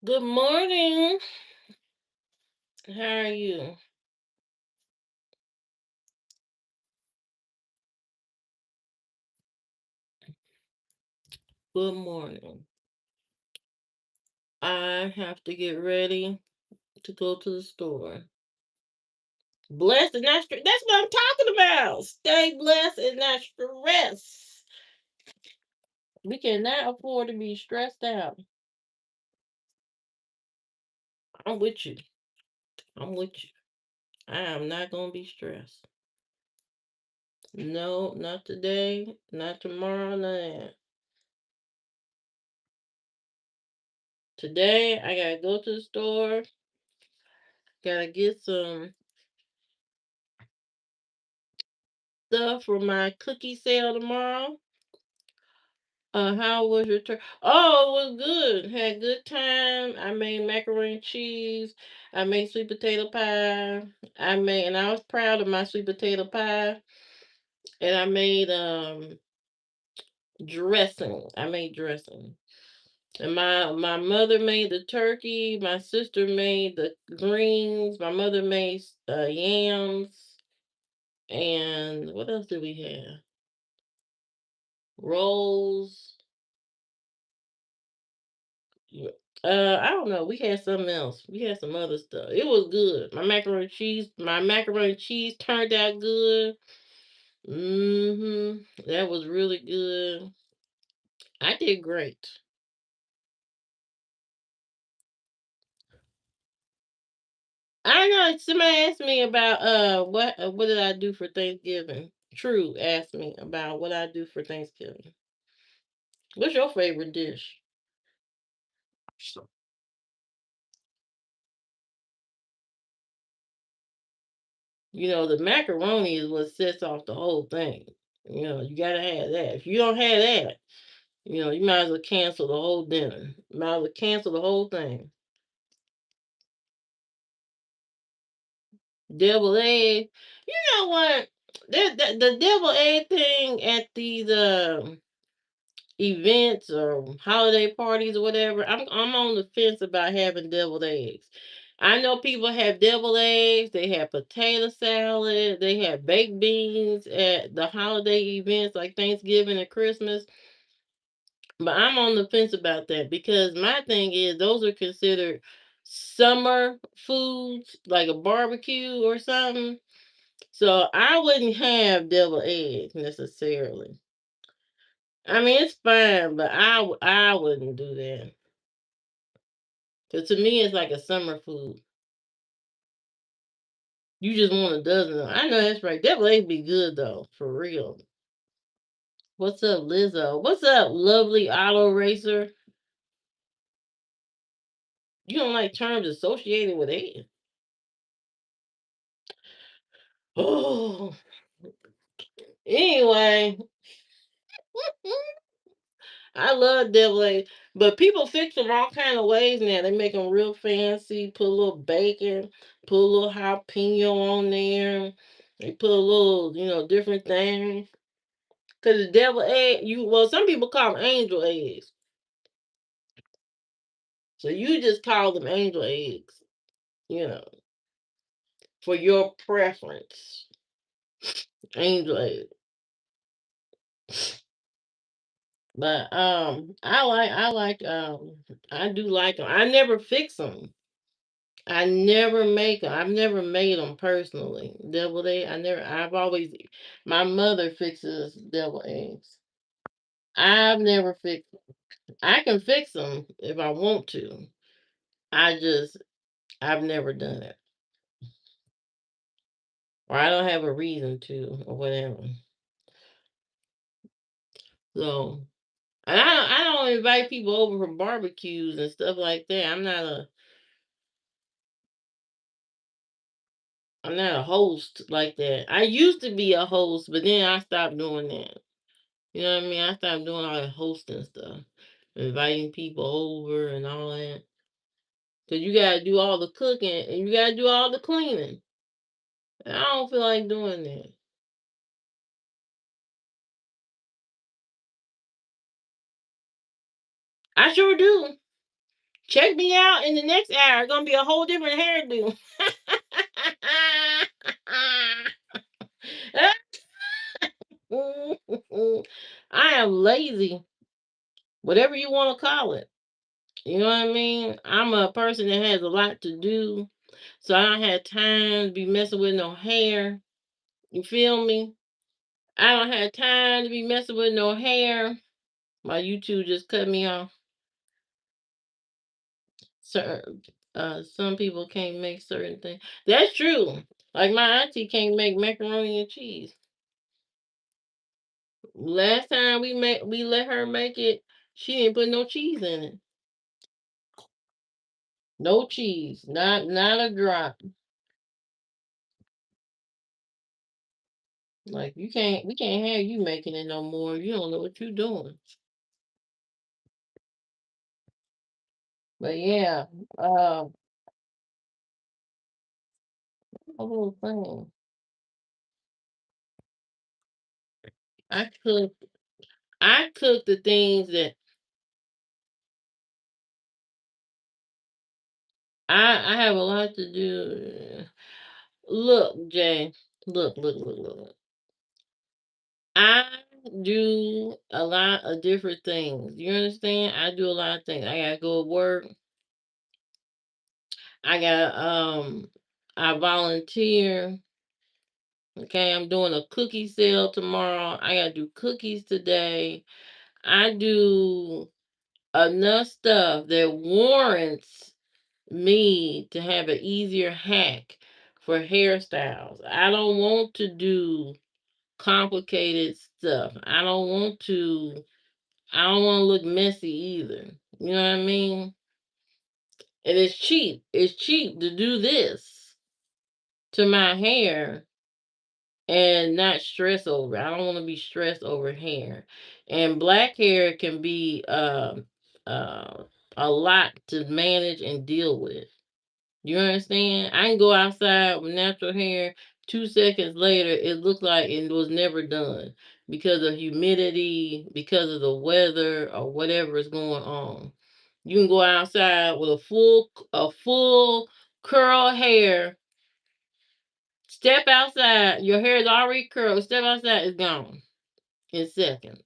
Good morning. How are you? Good morning. I have to get ready to go to the store. Blessed and not stressed. That's what I'm talking about. Stay blessed and not stressed. We cannot afford to be stressed out. I'm with you. I'm with you. I am not going to be stressed. No, not today, not tomorrow, none of that. Today, I got to go to the store. Got to get some stuff for my cookie sale tomorrow. How was your turn? Oh, it was good. Had a good time. I made macaroni and cheese. I made sweet potato pie. And I was proud of my sweet potato pie. And I made dressing. I made dressing. And my mother made the turkey. My sister made the greens. My mother made yams. And what else did we have? Rolls. Yeah. I don't know. We had something else. We had some other stuff. It was good. My macaroni and cheese turned out good. That was really good. I did great. I know somebody asked me about what did I do for Thanksgiving. True asked me about what I do for Thanksgiving. What's your favorite dish? The macaroni is what sets off the whole thing. You gotta have that. If you don't have that, you might as well cancel the whole dinner. Might as well cancel the whole thing. Devil egg. You know what? The devil egg thing at these events or holiday parties or whatever. I'm on the fence about having deviled eggs. I know people have deviled eggs. They have potato salad. They have baked beans at the holiday events like Thanksgiving and Christmas. But I'm on the fence about that because my thing is those are considered summer foods, like a barbecue or something. So I wouldn't have deviled eggs necessarily. I mean, it's fine, but I wouldn't do that. Cause to me, it's like a summer food. You just want a dozen. I know that's right. Deviled eggs be good though, for real. What's up, Lizzo? What's up, lovely auto racer? You don't like terms associated with eggs? Oh, anyway, I love deviled eggs, but people fix them all kind of ways now. They make them real fancy. Put a little bacon, put a little jalapeno on there. They put a little, different things. Cause the devil egg, some people call them angel eggs. So you just call them angel eggs, you know, for your preference. Angel egg. But I do like them. I never fix them. I never make them. I've never made them personally. Devil egg. I've always. My mother fixes devil eggs. I've never fixed. I can fix them if I want to. I just. I've never done it, or I don't have a reason to, or whatever. So, and I don't invite people over for barbecues and stuff like that. I'm not a host like that. I used to be a host, but then I stopped doing that. You know what I mean? I stopped doing all that hosting stuff, inviting people over and all that. Cause you gotta do all the cooking and you gotta do all the cleaning. And I don't feel like doing that. I sure do. Check me out in the next hour. It's gonna be a whole different hairdo. I am lazy, whatever you want to call it. You know what I mean? I'm a person that has a lot to do, so I don't have time to be messing with no hair. You feel me? I don't have time to be messing with no hair. My YouTube just cut me off. Certain, some people can't make certain things. That's true. Like my auntie can't make macaroni and cheese. Last time we let her make it, she didn't put no cheese in it. No cheese, not a drop. Like we can't have you making it no more. You don't know what you're doing. But yeah, uh, a little thing. I cook. I cook the things that I have a lot to do. Look, Jay. Look. I do a lot of different things. You understand? I do a lot of things. I gotta go to work. I got I volunteer. Okay, I'm doing a cookie sale tomorrow. I gotta do cookies today. I do enough stuff that warrants me to have an easier hack for hairstyles. I don't want to do complicated stuff. I don't want to look messy either. You know what I mean? And it's cheap. It's cheap to do this to my hair and not stress over. I don't want to be stressed over hair. And black hair can be uh, a lot to manage and deal with. You understand? I can go outside with natural hair. 2 seconds later, it looked like it was never done because of humidity, because of the weather, or whatever is going on. You can go outside with a full curl hair. Step outside, your hair is already curled. Step outside, it's gone in seconds.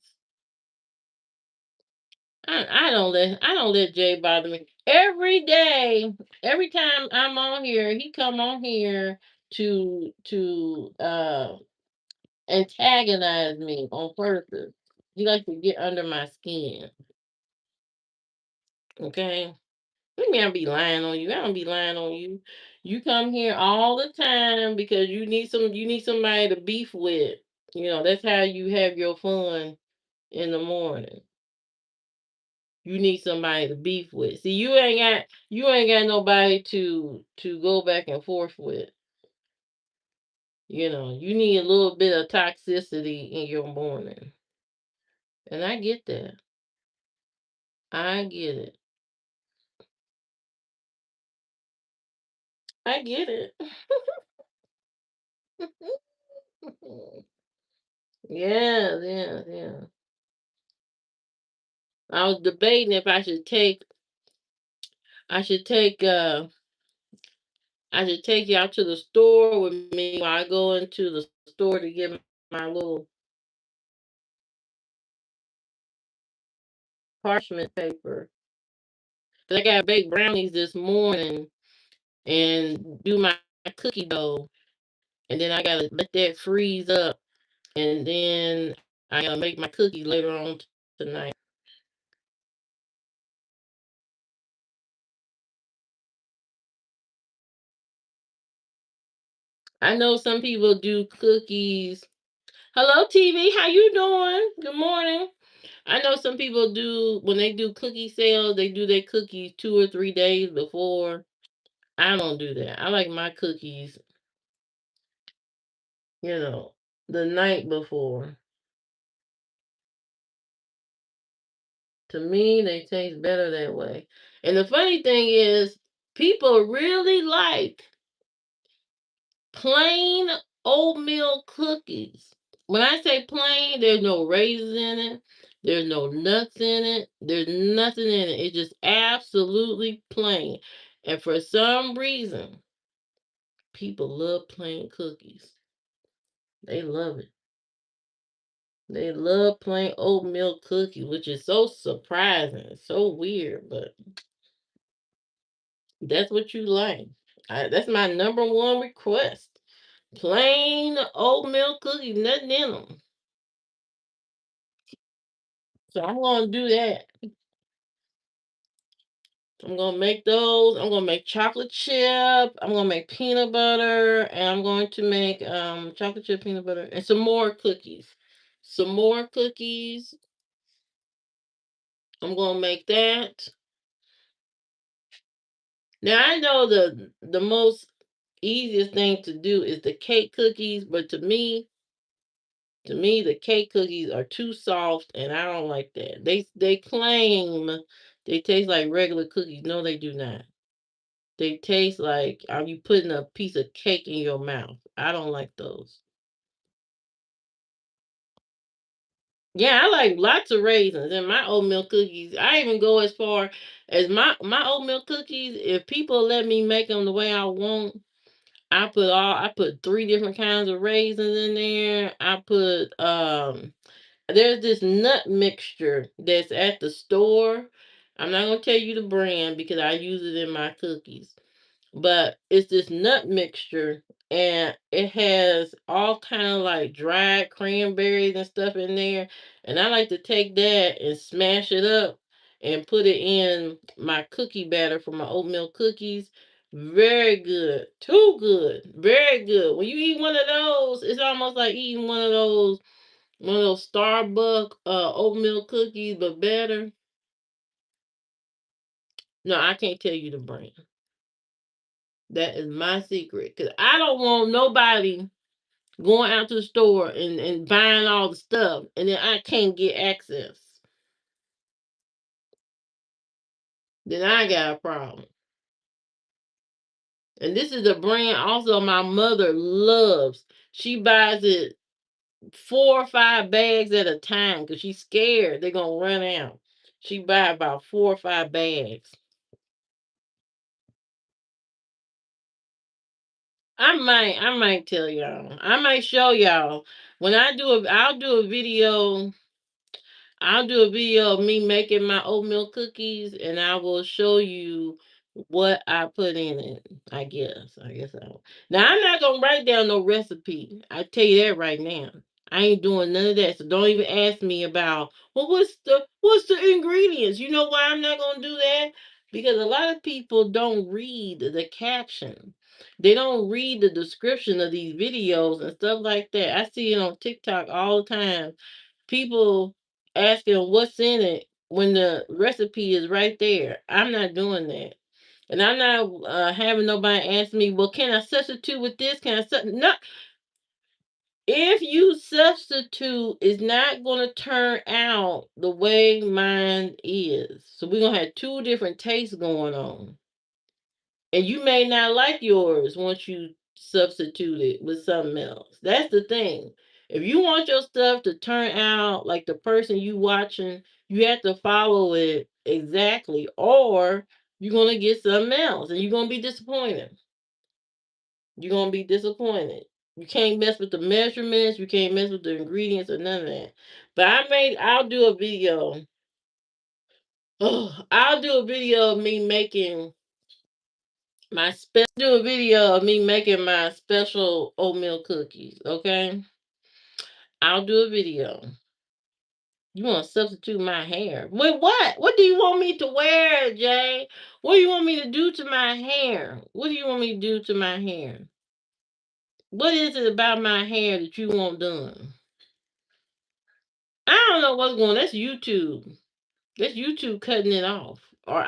I don't let Jay bother me. Every day, every time I'm on here, he come on here to antagonize me on purpose. He likes to get under my skin. Okay? Let me I be lying on you. I don't be lying on you. You come here all the time because you need somebody to beef with. You know, that's how you have your fun in the morning. You need somebody to beef with. See, you ain't got nobody to go back and forth with. You know, you need a little bit of toxicity in your morning. And I get that. I get it. I get it. Yeah. I was debating if I should take I should take y'all to the store with me while I go into the store to get my little parchment paper. 'Cause I got baked brownies this morning and do my cookie dough, and then I gotta let that freeze up, and then I gotta make my cookies later on tonight. I know some people do cookies. Hello, TV. How you doing? Good morning. I know some people do when they do cookie sales. They do their cookies 2 or 3 days before. I don't do that. I like my cookies, you know, the night before. To me, they taste better that way. And the funny thing is, people really like plain oatmeal cookies. When I say plain, there's no raisins in it. There's no nuts in it. There's nothing in it. It's just absolutely plain. And for some reason, people love plain cookies. They love it. They love plain oatmeal cookies, which is so surprising, so weird, but that's what you like. That's my number one request. Plain oatmeal cookies, nothing in them. So I'm gonna do that. I'm gonna make those. I'm gonna make chocolate chip. I'm gonna make peanut butter, and I'm going to make chocolate chip peanut butter and some more cookies. Some more cookies. I'm gonna make that. Now I know the most easiest thing to do is the cake cookies, but to me the cake cookies are too soft and I don't like that. They claim they taste like regular cookies. No, they do not. They taste like are you putting a piece of cake in your mouth? I don't like those. Yeah, I like lots of raisins in my oatmeal cookies. I even go as far as my oatmeal cookies. If people let me make them the way I want, I put three different kinds of raisins in there. I put there's this nut mixture that's at the store. I'm not gonna tell you the brand because I use it in my cookies. But it's this nut mixture and it has all kind of like dried cranberries and stuff in there. And I like to take that and smash it up and put it in my cookie batter for my oatmeal cookies. Very good. Too good. Very good. When you eat one of those, it's almost like eating one of those Starbucks oatmeal cookies, but better. No, I can't tell you the brand. That is my secret. Cause I don't want nobody going out to the store and buying all the stuff and then I can't get access. Then I got a problem. And this is a brand also my mother loves. She buys it 4 or 5 bags at a time because she's scared they're gonna run out. She buy about 4 or 5 bags. I might tell y'all. I might show y'all. When I'll do a video of me making my oatmeal cookies and I will show you what I put in it. I guess. I guess I will. Now I'm not gonna write down no recipe. I tell you that right now. I ain't doing none of that. So don't even ask me about well what's the ingredients. You know why I'm not gonna do that? Because a lot of people don't read the caption. They don't read the description of these videos and stuff like that. I see it on TikTok all the time people asking what's in it when the recipe is right there. I'm not doing that. And I'm not having nobody ask me, well, can I substitute with this? Can I No, if you substitute, it's not going to turn out the way mine is. So we're going to have two different tastes going on. And you may not like yours once you substitute it with something else. That's the thing. If you want your stuff to turn out like the person you watching, you have to follow it exactly, or you're gonna get something else, and you're gonna be disappointed. You're gonna be disappointed. You can't mess with the measurements. You can't mess with the ingredients or none of that. But I'll do a video. Oh, I'll do a video of me making do a video of me making my special oatmeal cookies, okay? I'll do a video. You want to substitute my hair? With what? What do you want me to wear, Jay? What do you want me to do to my hair? What do you want me to do to my hair? What is it about my hair that you want done? I don't know what's going on. That's YouTube. That's YouTube cutting it off. Or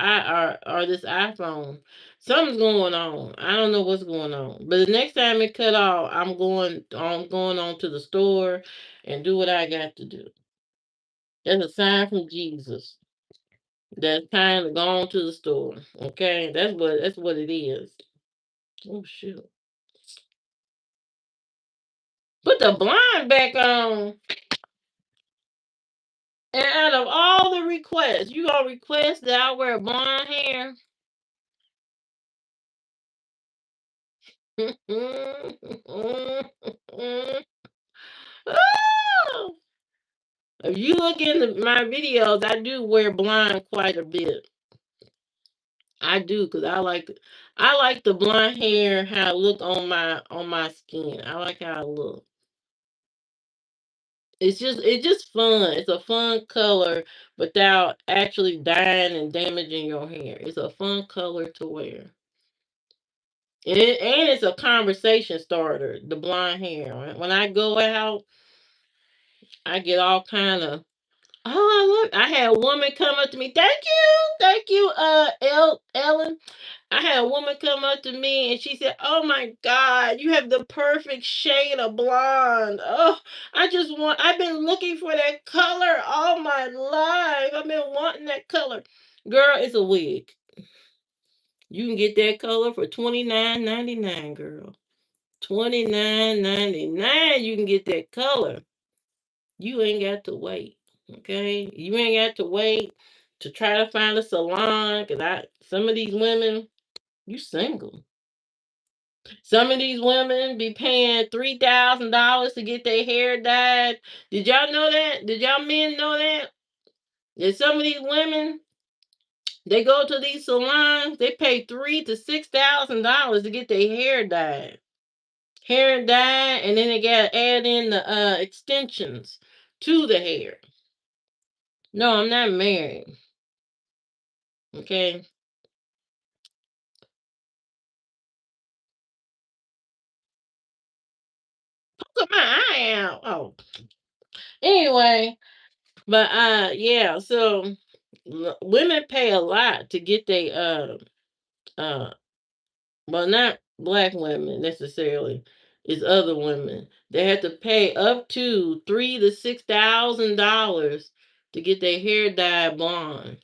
this iPhone. Something's going on. I don't know what's going on. But the next time it cut off, I'm going on to the store and do what I got to do. That's a sign from Jesus. That's time to go on to the store. Okay? That's what it is. Oh shoot. Put the blind back on. And out of all the requests, you gonna request that I wear blonde hair? If you look into my videos, I do wear blonde quite a bit. I do because I like the blonde hair how it look on my skin. I like how it look. It's just fun. It's a fun color without actually dying and damaging your hair. It's a fun color to wear. And it's a conversation starter, the blonde hair. When I go out, I get all kind of, oh, look, I had a woman come up to me. Thank you, Ellen. I had a woman come up to me and she said, "Oh my God, you have the perfect shade of blonde. Oh, I've been looking for that color all my life. I've been wanting that color." Girl, it's a wig. You can get that color for $29.99, girl. $29.99. You can get that color. You ain't got to wait. Okay? You ain't got to wait to try to find a salon. Some of these women, you single. Some of these women be paying $3,000 to get their hair dyed. Did y'all know that? Did y'all men know that? That some of these women they go to these salons, they pay $3,000 to $6,000 to get their hair dyed. Hair dyed, and then they gotta add in the extensions to the hair. No, I'm not married. Okay. Look at my eye out. Oh. Anyway, but yeah, so women pay a lot to get they uh well, not black women necessarily. It's other women. They have to pay up to $3,000 to $6,000 to get their hair dyed blonde,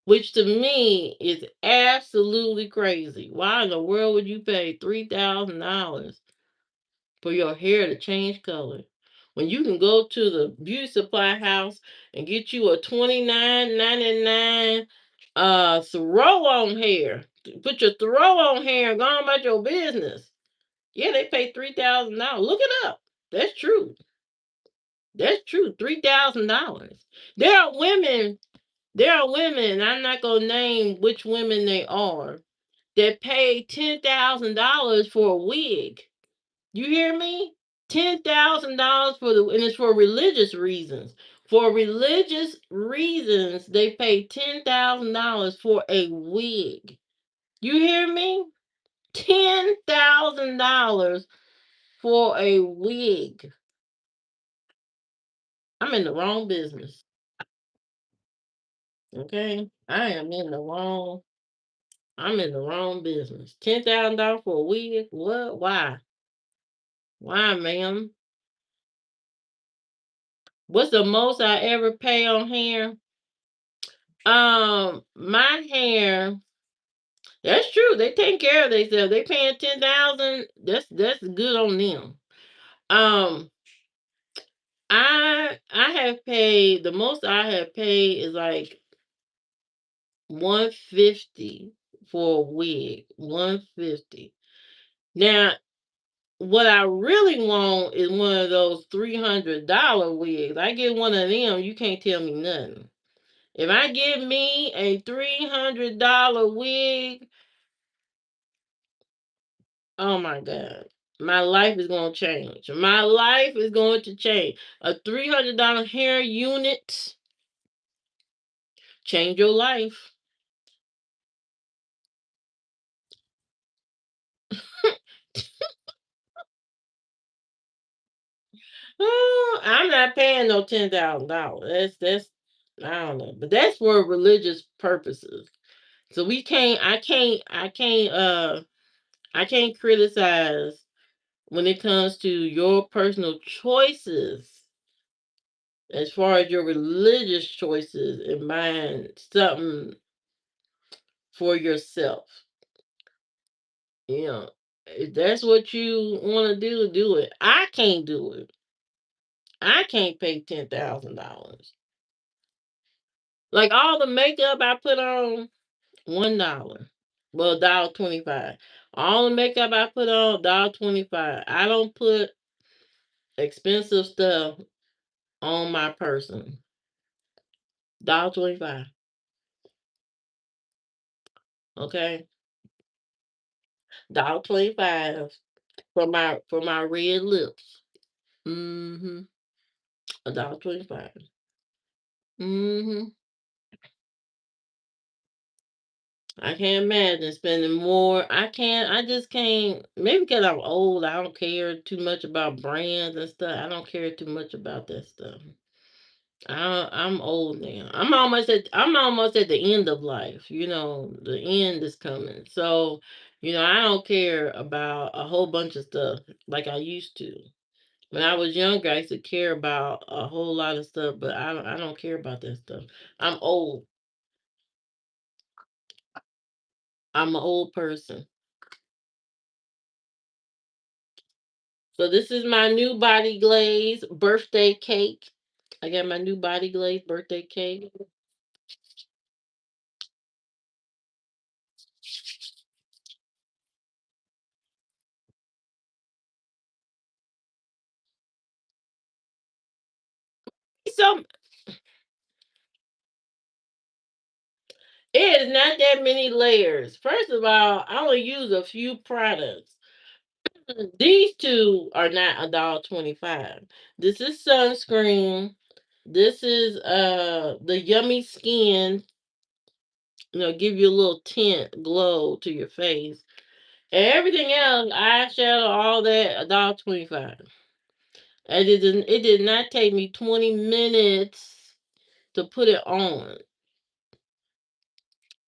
which to me is absolutely crazy. Why in the world would you pay $3,000 for your hair to change color when you can go to the beauty supply house and get you a 29.99 throw on hair? Put your throw on hair and go on about your business. Yeah, they pay $3,000. Look it up. That's true. That's true. $3,000. There are women. There are women. I'm not gonna name which women they are that pay $10,000 for a wig. You hear me? $10,000 and it's for religious reasons. For religious reasons, they pay $10,000 for a wig. You hear me? $10,000 for a wig. I'm in the wrong business. Okay, I am in the wrong. I'm in the wrong business. $10,000 for a wig? What? Why? Why, ma'am? What's the most I ever pay on hair? My hair. That's true. They take care of themselves. They paying 10,000. That's good on them. Um, I have paid the most I have paid is like 150 for a wig. 150. Now, what I really want is one of those $300 wigs. I get one of them, you can't tell me nothing. If I get me a $300 wig, oh my God. My life is going to change. My life is going to change. A $300 hair unit change your life. Oh, I'm not paying no $10,000. That's I don't know, but that's for religious purposes. So I can't criticize when it comes to your personal choices as far as your religious choices and buying something for yourself. You know, if that's what you want to do it. I can't do it. I can't pay $10,000. Like all the makeup I put on, $1. Well, $1.25. All the makeup I put on, $1.25. I don't put expensive stuff on my person. $1.25. Okay. $1.25 for my red lips. Mm-hmm. $1.25. Mm-hmm. I can't imagine spending more. I just can't. Maybe because I'm old, I don't care too much about brands and stuff. I don't care too much about that stuff. I'm old now. I'm almost at the end of life. The end is coming. So, I don't care about a whole bunch of stuff like I used to. When I was younger, I used to care about a whole lot of stuff, but I don't care about that stuff. I'm old. I'm an old person. So this is my new body glaze birthday cake. I got my new body glaze birthday cake. So it is not that many layers. First of all, I only use a few products. These two are not $1.25. This is sunscreen. This is the yummy skin, give you a little tint glow to your face. And everything else, eyeshadow, all that, $1.25. And it did not take me 20 minutes to put it on.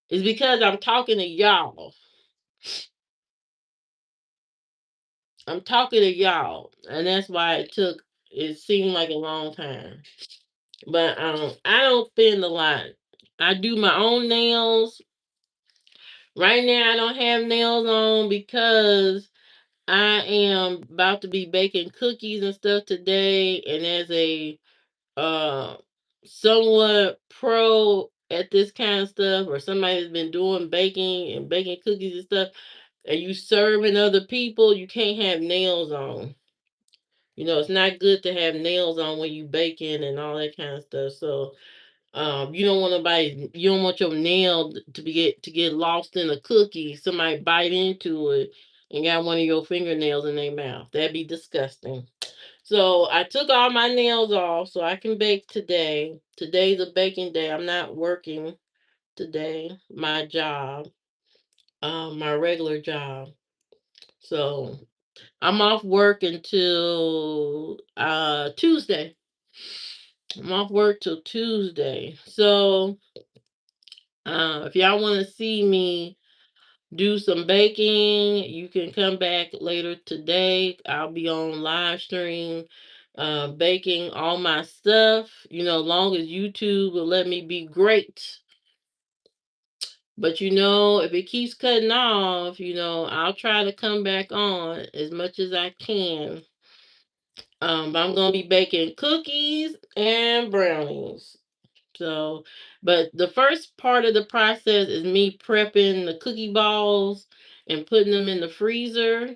It's because I'm talking to y'all. I'm talking to y'all, and that's why it seemed like a long time. But I don't spend a lot. I do my own nails. Right now I don't have nails on because I am about to be baking cookies and stuff today, and as a uh somewhat pro at this kind of stuff, or somebody that's been doing baking and baking cookies and stuff, and you serving other people, you can't have nails on. It's not good to have nails on when you baking and all that kind of stuff. So you don't want your nail to get lost in a cookie. Somebody bite into it and got one of your fingernails in their mouth. That'd be disgusting. So I took all my nails off so I can bake today. Today's a baking day. I'm not working today. My regular job. So I'm off work until Tuesday. I'm off work till Tuesday. So if y'all want to see me do some baking, you can come back later today. I'll be on live stream baking all my stuff, long as YouTube will let me be great. But if it keeps cutting off, I'll try to come back on as much as I can. But I'm gonna be baking cookies and brownies. So, but the first part of the process is me prepping the cookie balls and putting them in the freezer.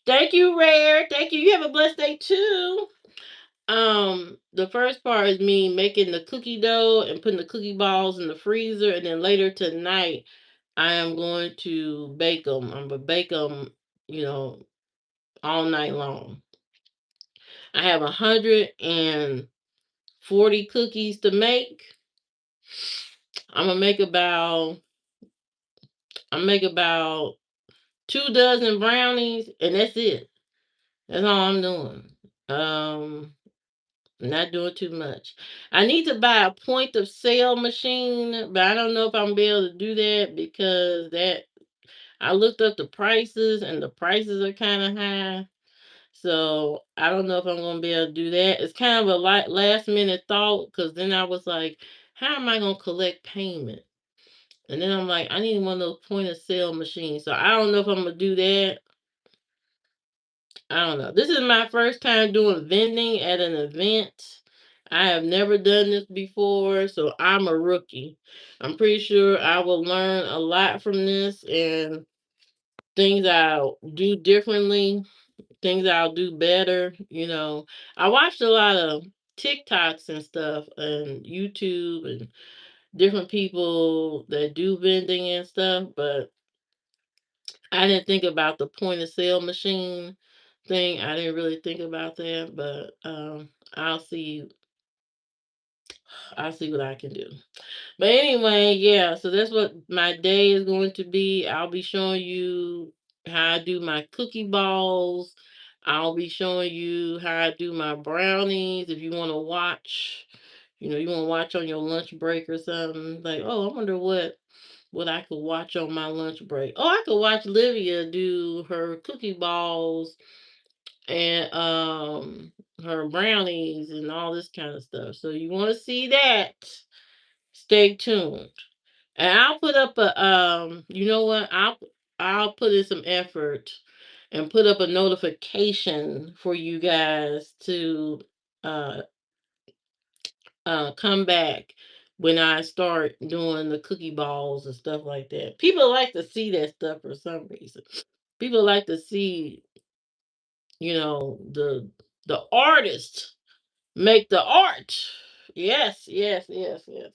Thank you, Rare. Thank you. You have a blessed day too. The first part is me making the cookie dough and putting the cookie balls in the freezer, and then later tonight I am going to bake them. I'm gonna bake them, you know, all night long. I have 140 cookies to make. I'm gonna make about I make about 2 dozen brownies, and that's it. That's all I'm doing. Um, not doing too much. I need to buy a point of sale machine, but I don't know if I'm gonna be able to do that because that I looked up the prices and the prices are kind of high. So I don't know if I'm gonna be able to do that. It's kind of a last minute thought because then I was like, how am I gonna collect payment? And then I'm like, I need one of those point of sale machines. So I don't know if I'm gonna do that. I don't know. This is my first time doing vending at an event. I have never done this before, so I'm a rookie. I'm pretty sure I will learn a lot from this and things I'll do differently, things I'll do better. I watched a lot of TikToks and stuff and YouTube and different people that do vending and stuff, but I didn't think about the point of sale machine thing. I didn't really think about that, but I'll see I'll see what I can do. But anyway, yeah, so that's what my day is going to be. I'll be showing you how I do my cookie balls. I'll be showing you how I do my brownies if you want to watch. You want to watch on your lunch break or something. Like, oh, I wonder what I could watch on my lunch break. Oh, I could watch Livia do her cookie balls and her brownies and all this kind of stuff. So you want to see that? Stay tuned. And I'll put up a you know what? I'll put in some effort and put up a notification for you guys to uh come back when I start doing the cookie balls and stuff like that. People like to see that stuff for some reason. People like to see, the artist make the art. Yes, yes, yes, yes.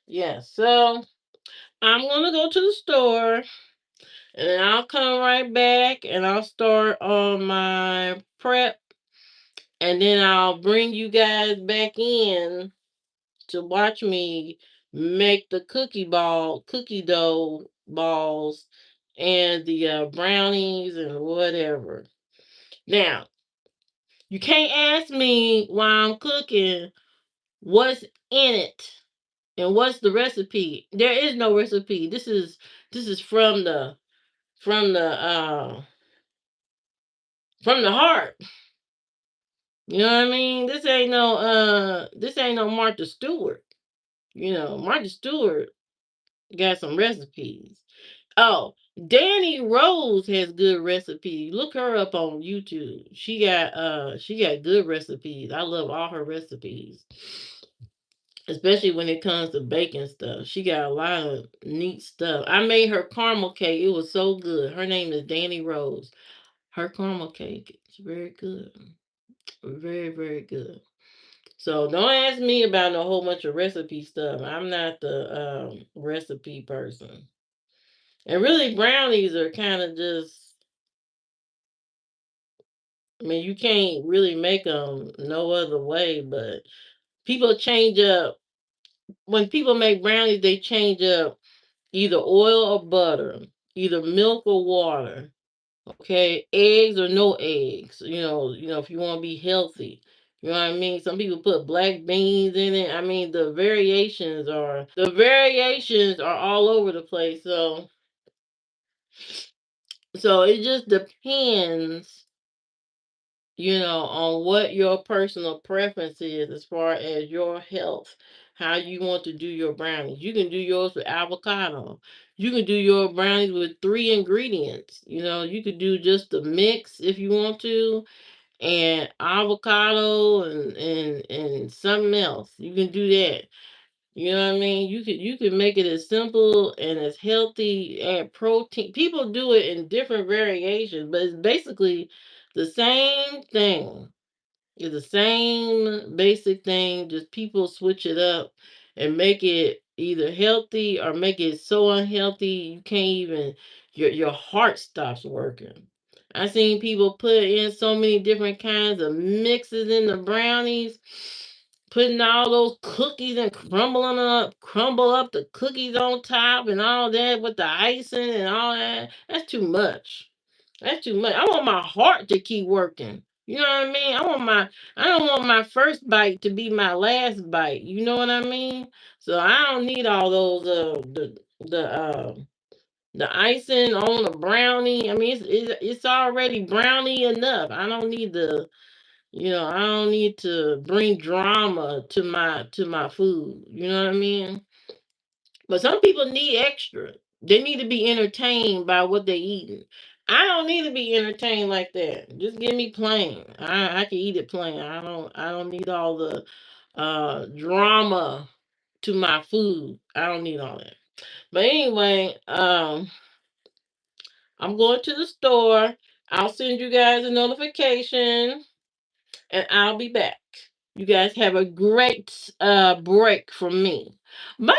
Yes. So I'm gonna go to the store and then I'll come right back and I'll start on my prep and then I'll bring you guys back in to watch me make the cookie dough balls and the brownies and whatever. Now, you can't ask me while I'm cooking what's in it and what's the recipe. There is no recipe. This is from the from the heart. You know what I mean? This ain't no Martha Stewart. Martha Stewart got some recipes. Oh, Danny Rose has good recipes. Look her up on YouTube. She got good recipes. I love all her recipes. Especially when it comes to baking stuff. She got a lot of neat stuff. I made her caramel cake. It was so good. Her name is Danny Rose. Her caramel cake is very good. Very, very good. So don't ask me about a whole bunch of recipe stuff. I'm not the recipe person. And really, brownies are kind of just. I mean, you can't really make them no other way. But people change up when people make brownies. They change up either oil or butter, either milk or water. Okay, eggs or no eggs. If you want to be healthy. You know what I mean? Some people put black beans in it. I mean, the variations are all over the place. So it just depends, on what your personal preference is as far as your health, how you want to do your brownies. You can do yours with avocado. You can do your brownies with three ingredients. You could do just the mix if you want to, and avocado and something else. You can do that. You know what I mean? You could make it as simple and as healthy, add protein. People do it in different variations, but it's basically the same thing. It's the same basic thing, just people switch it up and make it either healthy or make it so unhealthy you can't even your heart stops working. I seen people put in so many different kinds of mixes in the brownies, putting all those cookies and crumble up the cookies on top and all that with the icing and all that. That's too much. That's too much. I want my heart to keep working. You know what I mean? I don't want my first bite to be my last bite. You know what I mean? So I don't need all those the icing on the brownie. I mean it's already brownie enough. I don't need to bring drama to my food. You know what I mean? But some people need extra. They need to be entertained by what they're eating. I don't need to be entertained like that. Just give me plain. I can eat it plain. I don't need all the drama to my food. I don't need all that. But anyway, I'm going to the store. I'll send you guys a notification and I'll be back. You guys have a great break from me. Bye.